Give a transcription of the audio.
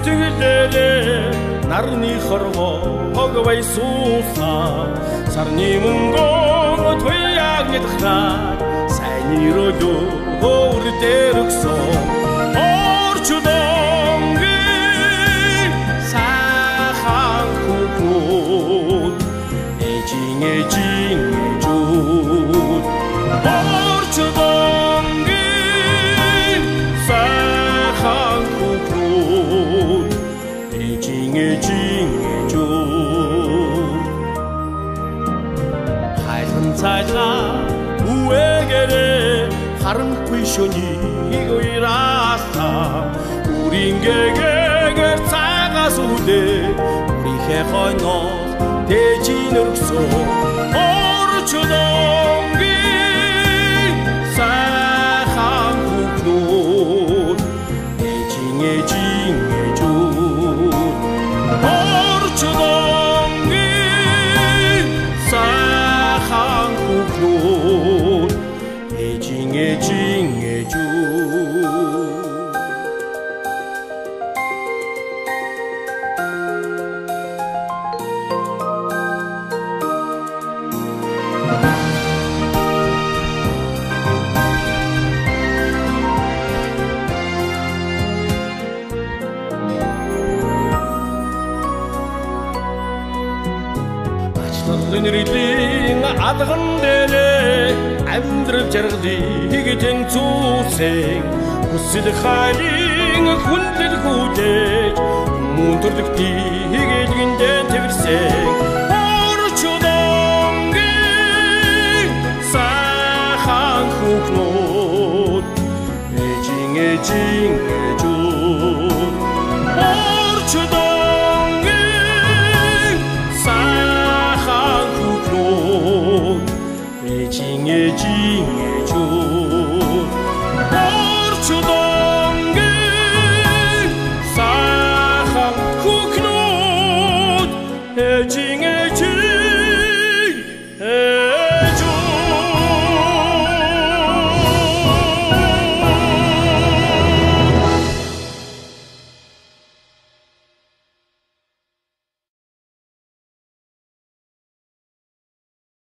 сэтгэл дээрээ нарны хорвоо хогвай суусан сарны мөнгөө туяаг нэдхраа сайн ирэлөө өөр дээр өгсөн орчдонгийн сайхан хүүхнүүд ээжийн ээжүүд орчдонгийн сайхан хүүхнүүд ээжийн ээжүүд хайрын цайлаа үэгээрээ харанхуй шөнийг уйрааса үрингээгээр цагаас үлээ үрийнхээ хойноос дээжийн өргсөн орчдонгийн сайхан хүүхнүүд ээжийн ээжүүд орчдонгийн сайхан хүүхнүүд ээжийн ээжүүд Нүрийн алган дээрээ амьдрал жаргалыг тэнцүүсэн хүсэл хайрын хүндэл хүлээж мөн төрлөختийг гиндэн тэрсэн орчдонгийн сайхан хүүхнүүд ээжийн ээжүүд орчдонгийн